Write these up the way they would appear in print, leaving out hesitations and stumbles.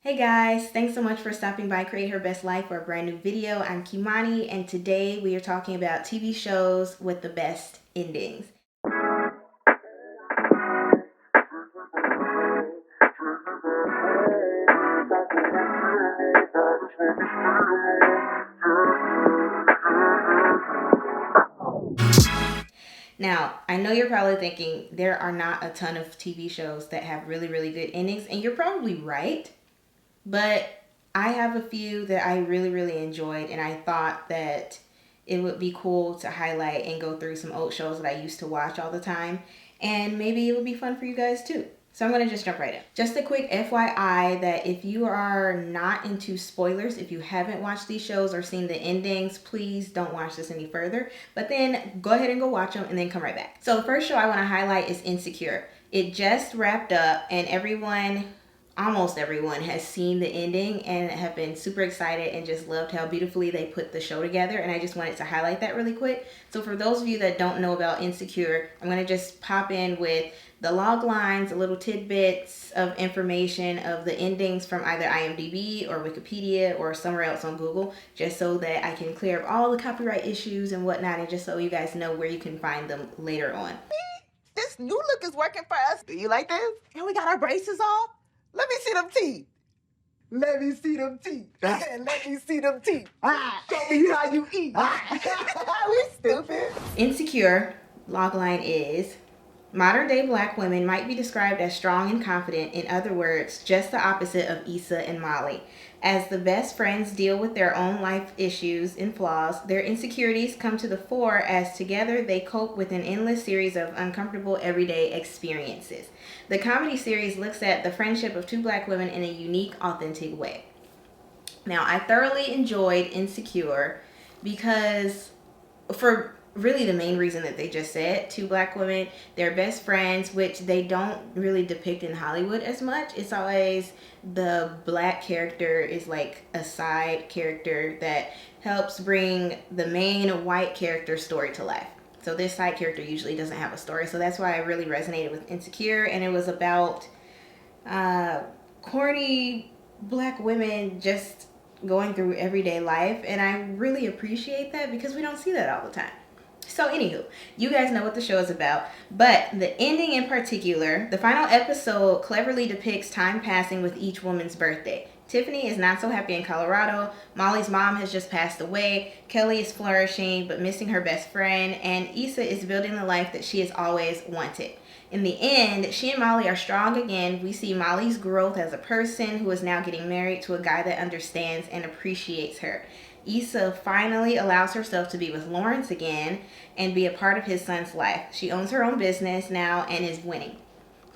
Hey guys, thanks so much for stopping by Create Her Best Life for a brand new video. I'm Kimani and today we are talking about TV shows with the best endings. Now, I know you're probably thinking there are not a ton of TV shows that have really good endings, and you're probably right, but I have a few that I really enjoyed, and I thought that it would be cool to highlight and go through some old shows that I used to watch all the time, and maybe it would be fun for you guys too. So I'm going to just jump right in. Just a quick FYI that if you are not into spoilers, if you haven't watched these shows or seen the endings, please don't watch this any further. But then go ahead and go watch them and then come right back. So the first show I want to highlight is Insecure. It just wrapped up and almost everyone has seen the ending and have been super excited and just loved how beautifully they put the show together, and I just wanted to highlight that really quick. So for those of you that don't know about Insecure, I'm going to just pop in with the log lines, the little tidbits of information of the endings from either IMDb or Wikipedia or somewhere else on Google, just so that I can clear up all the copyright issues and whatnot, and just so you guys know where you can find them later on. This new look is working for us. Do you like this? And we got our braces off. Let me see them teeth. Let me see them teeth. Let me see them teeth. Show me how you eat. We stupid. Insecure logline is: modern day black women might be described as strong and confident. In other words, just the opposite of Issa and Molly. As the best friends deal with their own life issues and flaws, their insecurities come to the fore as together they cope with an endless series of uncomfortable everyday experiences. The comedy series looks at the friendship of two black women in a unique, authentic way. Now, I thoroughly enjoyed Insecure because, for really the main reason that they just said, two black women, they're best friends, which they don't really depict in Hollywood as much. It's always the black character is like a side character that helps bring the main white character story to life. So this side character usually doesn't have a story. So that's why I really resonated with Insecure, and it was about corny black women just going through everyday life, and I really appreciate that because we don't see that all the time. So anywho, you guys know what the show is about, but the ending in particular, the final episode cleverly depicts time passing with each woman's birthday. Tiffany is not so happy in Colorado, Molly's mom has just passed away, Kelly is flourishing but missing her best friend, and Issa is building the life that she has always wanted. In the end, she and Molly are strong again. We see Molly's growth as a person who is now getting married to a guy that understands and appreciates her. Issa finally allows herself to be with Lawrence again and be a part of his son's life. She owns her own business now and is winning.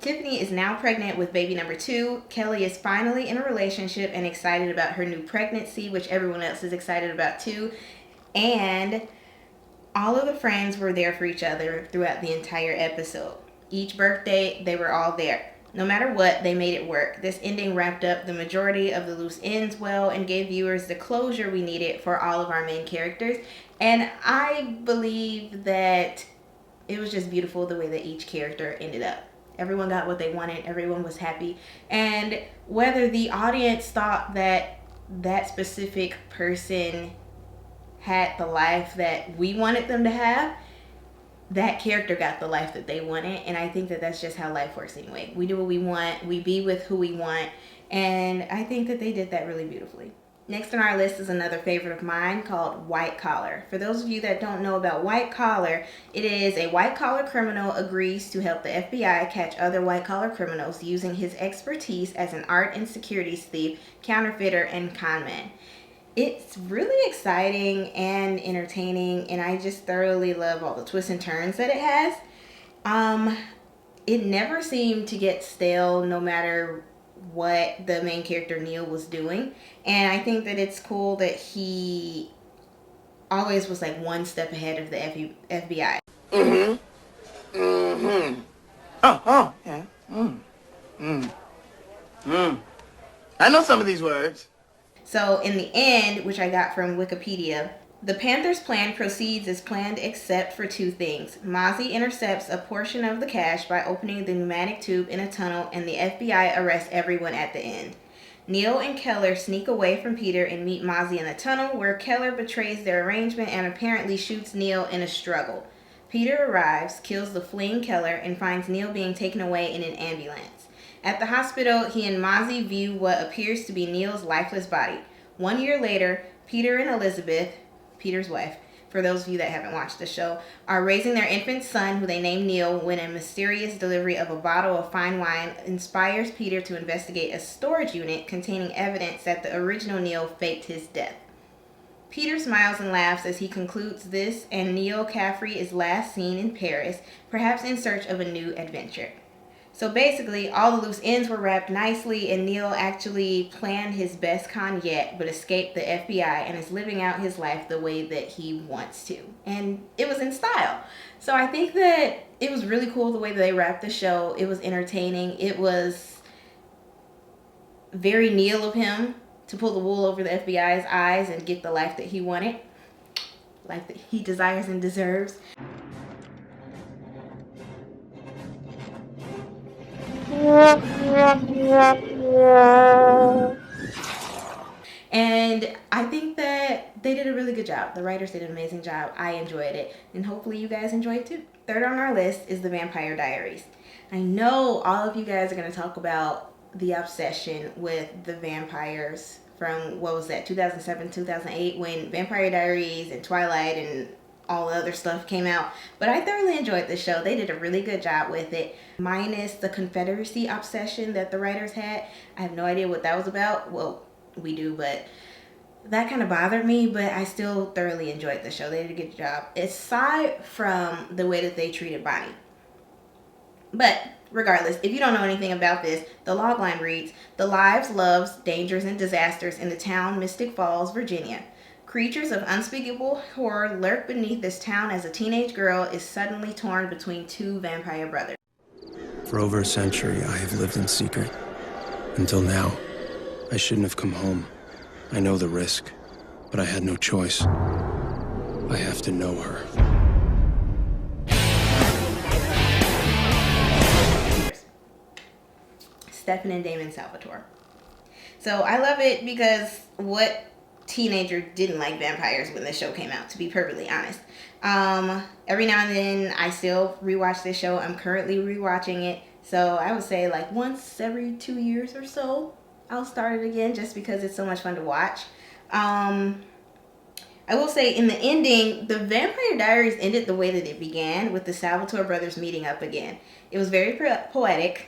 Tiffany is now pregnant with baby number 2. Kelly is finally in a relationship and excited about her new pregnancy, which everyone else is excited about too. And all of the friends were there for each other throughout the entire episode. Each birthday, they were all there. No matter what, they made it work. This ending wrapped up the majority of the loose ends well and gave viewers the closure we needed for all of our main characters. And I believe that it was just beautiful the way that each character ended up. Everyone got what they wanted. Everyone was happy. And whether the audience thought that that specific person had the life that we wanted them to have, that character got the life that they wanted. And I think that that's just how life works anyway. We do what we want, we be with who we want, and I think that they did that really beautifully. Next on our list is another favorite of mine called White Collar. For those of you that don't know about White Collar, it is a white collar criminal agrees to help the FBI catch other white collar criminals using his expertise as an art and securities thief, counterfeiter, and conman. It's really exciting and entertaining, and I just thoroughly love all the twists and turns that it has. It never seemed to get stale no matter what the main character Neil was doing, and I think that it's cool that he always was like one step ahead of the FBI. Oh, yeah. I know some of these words. So in the end, which I got from Wikipedia, the Panthers' plan proceeds as planned except for two things. Mozzie intercepts a portion of the cash by opening the pneumatic tube in a tunnel, and the FBI arrests everyone at the end. Neil and Keller sneak away from Peter and meet Mozzie in a tunnel where Keller betrays their arrangement and apparently shoots Neil in a struggle. Peter arrives, kills the fleeing Keller, and finds Neil being taken away in an ambulance. At the hospital, he and Mozzie view what appears to be Neil's lifeless body. 1 year later, Peter and Elizabeth, Peter's wife, for those of you that haven't watched the show, are raising their infant son, who they name Neil, when a mysterious delivery of a bottle of fine wine inspires Peter to investigate a storage unit containing evidence that the original Neil faked his death. Peter smiles and laughs as he concludes this, and Neil Caffrey is last seen in Paris, perhaps in search of a new adventure. So basically, all the loose ends were wrapped nicely, and Neil actually planned his best con yet, but escaped the FBI and is living out his life the way that he wants to. And it was in style. So I think that it was really cool the way that they wrapped the show. It was entertaining. It was very Neil of him to pull the wool over the FBI's eyes and get the life that he wanted, life that he desires and deserves. And I think that they did a really good job. The writers did an amazing job. I enjoyed it. And hopefully you guys enjoyed it too. Third on our list is the Vampire Diaries. I know all of you guys are going to talk about the obsession with the vampires from, what was that, 2007, 2008, when Vampire Diaries and Twilight and all the other stuff came out. But I thoroughly enjoyed the show. They did a really good job with it, minus the Confederacy obsession that the writers had. I have no idea what that was about. Well, we do, but that kind of bothered me, but I still thoroughly enjoyed the show. They did a good job, aside from the way that they treated Bonnie. But regardless, if you don't know anything about this, the logline reads, "The lives, loves, dangers, and disasters in the town Mystic Falls, Virginia. Creatures of unspeakable horror lurk beneath this town as a teenage girl is suddenly torn between two vampire brothers." For over a century, I have lived in secret. Until now, I shouldn't have come home. I know the risk, but I had no choice. I have to know her. Stefan and Damon Salvatore. So I love it because what teenager didn't like vampires when the show came out, to be perfectly honest. Every now and then I still rewatch this show. I'm currently rewatching it. So I would say like once every 2 years or so, I'll start it again just because it's so much fun to watch. I will say in the ending, the Vampire Diaries ended the way that it began, with the Salvatore brothers meeting up again. It was very poetic,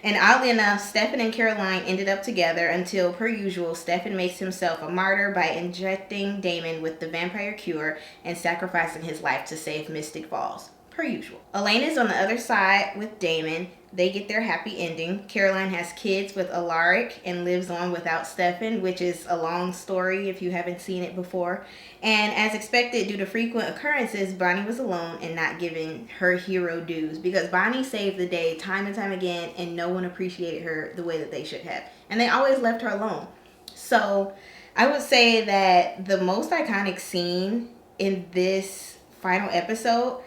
and oddly enough, Stefan and Caroline ended up together until, per usual, Stefan makes himself a martyr by injecting Damon with the vampire cure and sacrificing his life to save Mystic Falls. Per usual. Elena's on the other side with Damon. They get their happy ending. Caroline has kids with Alaric and lives on without Stefan, which is a long story if you haven't seen it before. And as expected, due to frequent occurrences, Bonnie was alone and not given her hero dues, because Bonnie saved the day time and time again, and no one appreciated her the way that they should have. And they always left her alone. So I would say that the most iconic scene in this final episode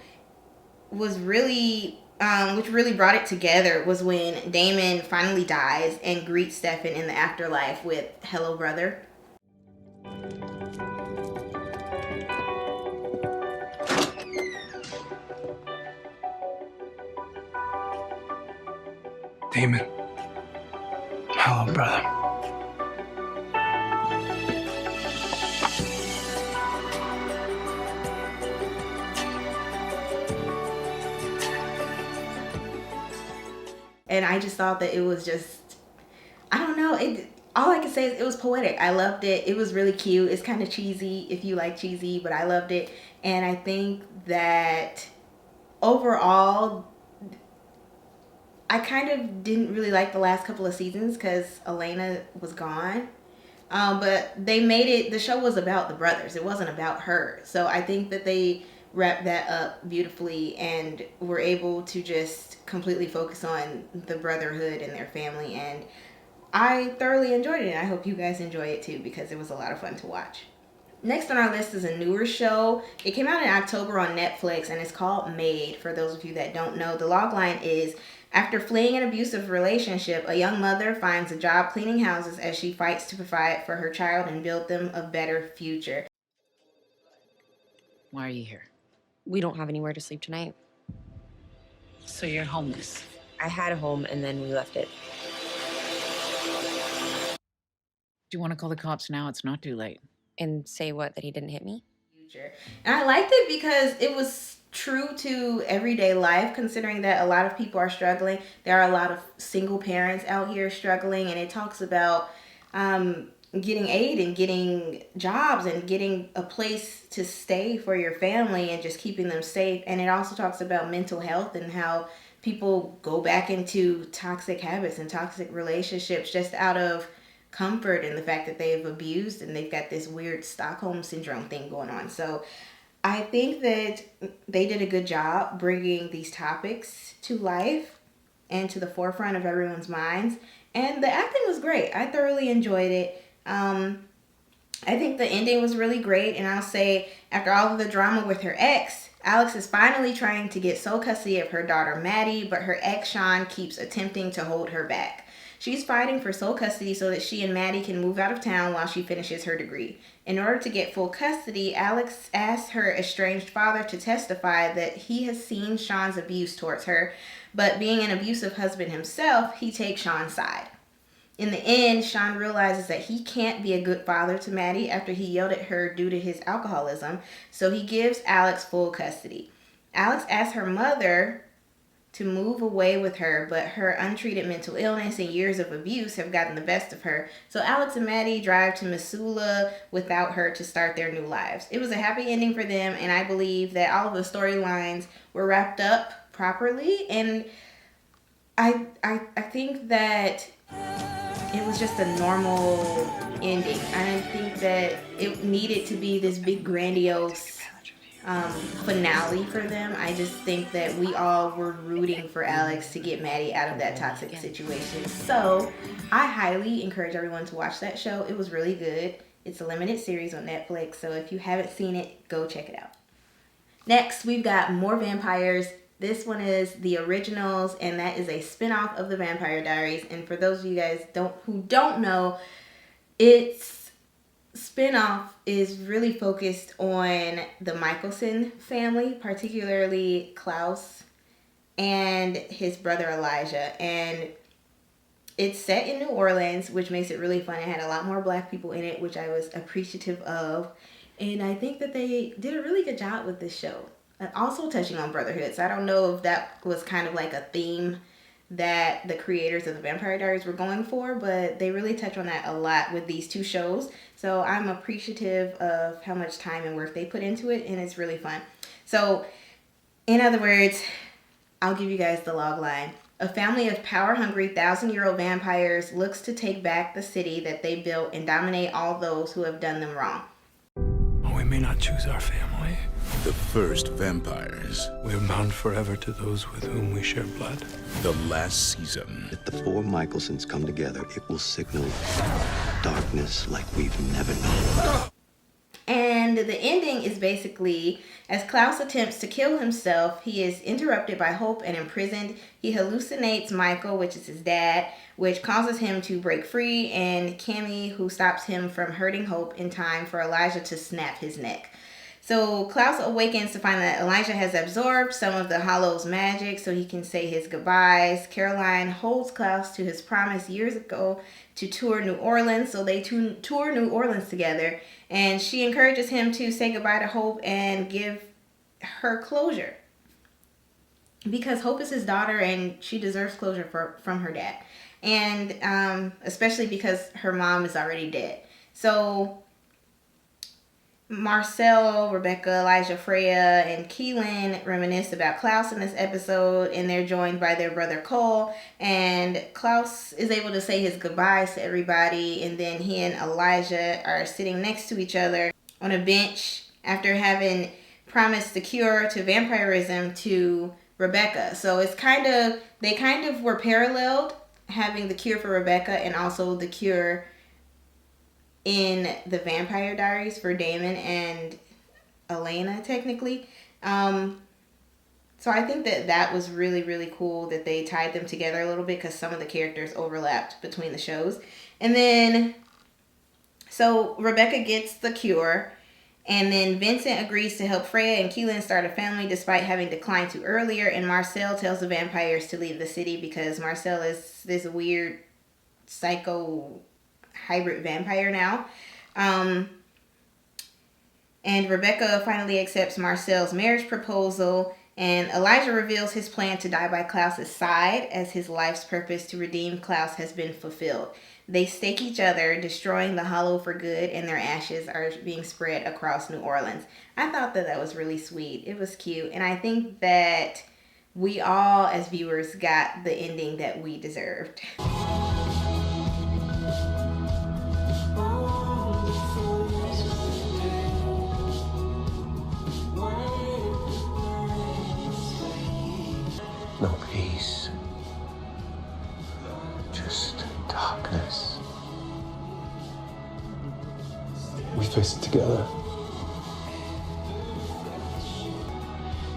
was really, which really brought it together, was when Damon finally dies and greets Stefan in the afterlife with "Hello, brother." Damon. Hello, brother. And I just thought that it was just, I don't know, all I can say is it was poetic. I loved it. It was really cute. It's kind of cheesy if you like cheesy, but I loved it. And I think that overall, I kind of didn't really like the last couple of seasons because Elena was gone. But they made it, the show was about the brothers. It wasn't about her. So I think that they wrapped that up beautifully and were able to just completely focus on the brotherhood and their family. And I thoroughly enjoyed it. And I hope you guys enjoy it too, because it was a lot of fun to watch. Next on our list is a newer show. It came out in October on Netflix and it's called Made. For those of you that don't know, the logline is, After fleeing an abusive relationship, a young mother finds a job cleaning houses as she fights to provide for her child and build them a better future. Why are you here? We don't have anywhere to sleep tonight. So you're homeless. I had a home and then we left it. Do you want to call the cops now? It's not too late. And say what? That he didn't hit me? Future. And I liked it because it was true to everyday life, considering that a lot of people are struggling. There are a lot of single parents out here struggling, and it talks about getting aid and getting jobs and getting a place to stay for your family and just keeping them safe. And it also talks about mental health and how people go back into toxic habits and toxic relationships just out of comfort and the fact that they've abused and they've got this weird Stockholm syndrome thing going on. So I think that they did a good job bringing these topics to life and to the forefront of everyone's minds. And the acting was great. I thoroughly enjoyed it. I think the ending was really great. And I'll say, after all of the drama with her ex, Alex is finally trying to get sole custody of her daughter Maddie, but her ex Sean keeps attempting to hold her back. She's fighting for sole custody so that she and Maddie can move out of town while she finishes her degree. In order to get full custody, Alex asks her estranged father to testify that he has seen Sean's abuse towards her, but being an abusive husband himself, he takes Sean's side. In the end, Sean realizes that he can't be a good father to Maddie after he yelled at her due to his alcoholism, so he gives Alex full custody. Alex asks her mother to move away with her, but her untreated mental illness and years of abuse have gotten the best of her. So Alex and Maddie drive to Missoula without her to start their new lives. It was a happy ending for them, and I believe that all of the storylines were wrapped up properly. And I think that it was just a normal ending. I didn't think that it needed to be this big grandiose finale for them. I just think that we all were rooting for Alex to get Maddie out of that toxic situation. So I highly encourage everyone to watch that show. It was really good. It's a limited series on Netflix, so if you haven't seen it, go check it out. Next, we've got more vampires. This one is The Originals, and that is a spinoff of the Vampire Diaries. And for those of you guys who don't know, its spinoff is really focused on the Michelson family, particularly Klaus and his brother Elijah. And it's set in New Orleans, which makes it really fun. It had a lot more black people in it, which I was appreciative of. And I think that they did a really good job with this show. Also touching on brotherhood. So I don't know if that was kind of like a theme that the creators of the Vampire Diaries were going for, but they really touch on that a lot with these two shows. So I'm appreciative of how much time and work they put into it, and it's really fun. So in other words, I'll give you guys the log line. A family of power-hungry 1,000-year-old vampires looks to take back the city that they built and dominate all those who have done them wrong. We may not choose our family. The first vampires. We are bound forever to those with whom we share blood. The last season. If the four Michelsons come together, it will signal darkness like we've never known. And the ending is basically, as Klaus attempts to kill himself, he is interrupted by Hope and imprisoned. He hallucinates Michael, which is his dad, which causes him to break free, and Cammy, who stops him from hurting Hope in time for Elijah to snap his neck. So Klaus awakens to find that Elijah has absorbed some of the Hollow's magic so he can say his goodbyes. Caroline holds Klaus to his promise years ago to tour New Orleans, so they tour New Orleans together, and she encourages him to say goodbye to Hope and give her closure. Because Hope is his daughter and she deserves closure from her dad. And especially because her mom is already dead. So Marcel, Rebecca, Elijah, Freya, and Keelan reminisce about Klaus in this episode, and they're joined by their brother Cole. And Klaus is able to say his goodbyes to everybody, and then he and Elijah are sitting next to each other on a bench after having promised the cure to vampirism to Rebecca. So it's they kind of were paralleled, having the cure for Rebecca and also the cure in the Vampire Diaries for Damon and Elena, technically. So I think that that was really, really cool that they tied them together a little bit because some of the characters overlapped between the shows. And then, so Rebecca gets the cure, and then Vincent agrees to help Freya and Keelan start a family despite having declined to earlier, and Marcel tells the vampires to leave the city because Marcel is this weird psycho hybrid vampire now. And Rebecca finally accepts Marcel's marriage proposal, and Elijah reveals his plan to die by Klaus's side as his life's purpose to redeem Klaus has been fulfilled. They stake each other, destroying the Hollow for good, and their ashes are being spread across New Orleans. I thought that that was really sweet. It was cute, and I think that we all, as viewers, got the ending that we deserved. No peace. Just darkness. We face it together.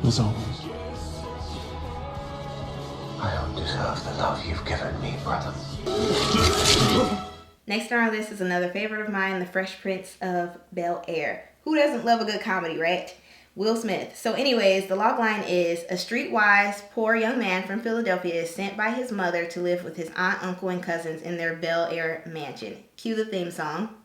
As always. I don't deserve the love you've given me, brother. Next on our list is another favorite of mine, The Fresh Prince of Bel Air. Who doesn't love a good comedy, right? Will Smith. So anyways, the logline is, a streetwise, poor young man from Philadelphia is sent by his mother to live with his aunt, uncle, and cousins in their Bel Air mansion. Cue the theme song.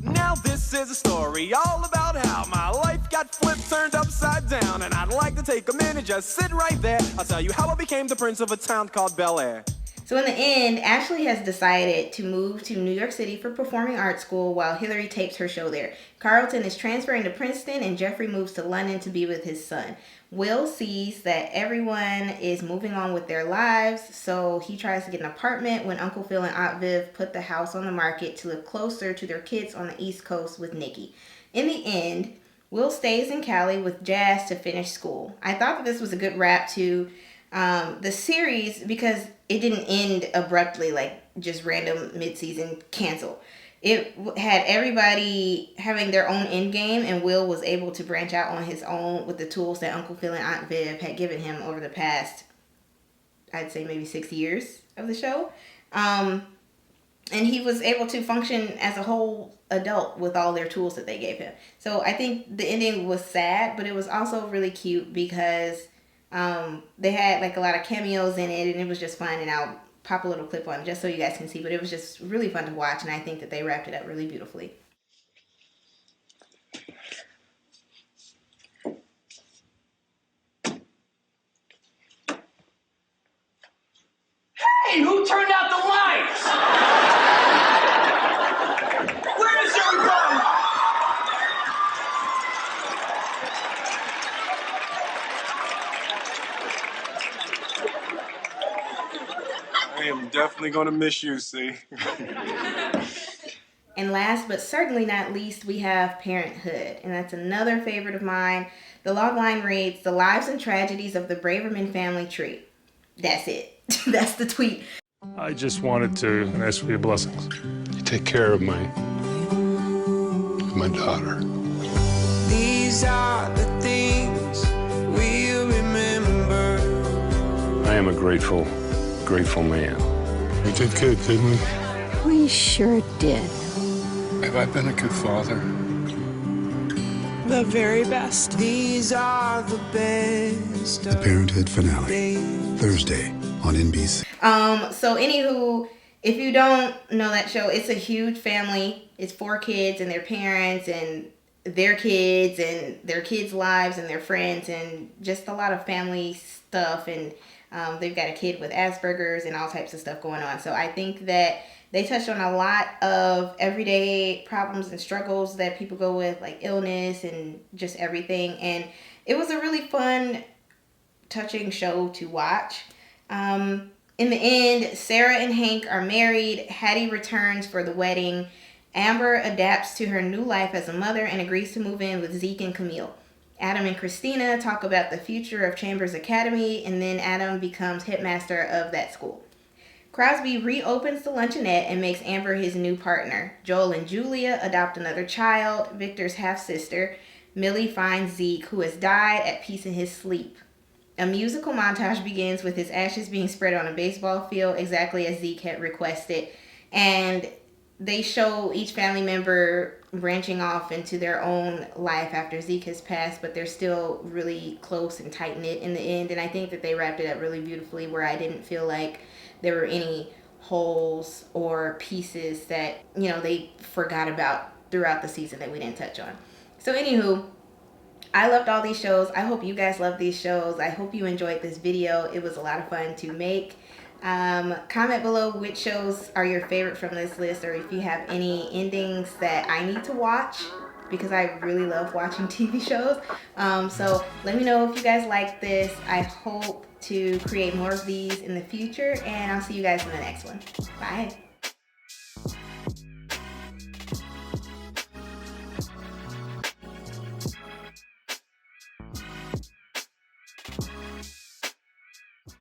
Now this is a story all about how my life got flipped, turned upside down, and I'd like to take a minute, just sit right there. I'll tell you how I became the prince of a town called Bel Air. So in the end, Ashley has decided to move to New York City for performing arts school while Hillary tapes her show there. Carlton is transferring to Princeton, and Jeffrey moves to London to be with his son. Will sees that everyone is moving on with their lives, so he tries to get an apartment when Uncle Phil and Aunt Viv put the house on the market to live closer to their kids on the East Coast with Nikki. In the end, Will stays in Cali with Jazz to finish school. I thought that this was a good wrap to the series because it didn't end abruptly, like just random mid-season cancel. It had everybody having their own end game, and Will was able to branch out on his own with the tools that Uncle Phil and Aunt Viv had given him over the past, I'd say maybe 6 years of the show. And he was able to function as a whole adult with all their tools that they gave him. So I think the ending was sad, but it was also really cute because they had like a lot of cameos in it, and it was just fun, and I'll pop a little clip on just so you guys can see, but it was just really fun to watch, and I think that they wrapped it up really beautifully. Hey, who turned out the lights? Where is everybody? I am definitely gonna miss you, see. And last but certainly not least, we have Parenthood, and that's another favorite of mine. The logline reads, the lives and tragedies of the Braverman family tree. That's it. That's the tweet. I just wanted to ask for your blessings. You take care of my daughter. These are the things we'll remember. I am a grateful man. We did good, didn't we? We sure did. Have I been a good father? The very best. These are the best. The Parenthood finale, Thursday on NBC. So anywho, if you don't know that show, it's a huge family. It's 4 kids and their parents and their kids' lives and their friends and just a lot of family stuff. And they've got a kid with Asperger's and all types of stuff going on. So I think that they touched on a lot of everyday problems and struggles that people go with, like illness and just everything. And it was a really fun, touching show to watch. In the end, Sarah and Hank are married. Hattie returns for the wedding. Amber adapts to her new life as a mother and agrees to move in with Zeke and Camille. Adam and Christina talk about the future of Chambers Academy, and then Adam becomes headmaster of that school. Crosby reopens the luncheonette and makes Amber his new partner. Joel and Julia adopt another child, Victor's half-sister. Millie finds Zeke, who has died, at peace in his sleep. A musical montage begins with his ashes being spread on a baseball field, exactly as Zeke had requested. And they show each family member branching off into their own life after Zeke has passed, but they're still really close and tight-knit in the end. And I think that they wrapped it up really beautifully, where I didn't feel like there were any holes or pieces that, you know, they forgot about throughout the season that we didn't touch on. So anywho, I loved all these shows. I hope you guys love these shows. I hope you enjoyed this video. It was a lot of fun to make. Comment below which shows are your favorite from this list, or if you have any endings that I need to watch, because I really love watching TV shows. So let me know if you guys like this. I hope to create more of these in the future, and I'll see you guys in the next one. Bye.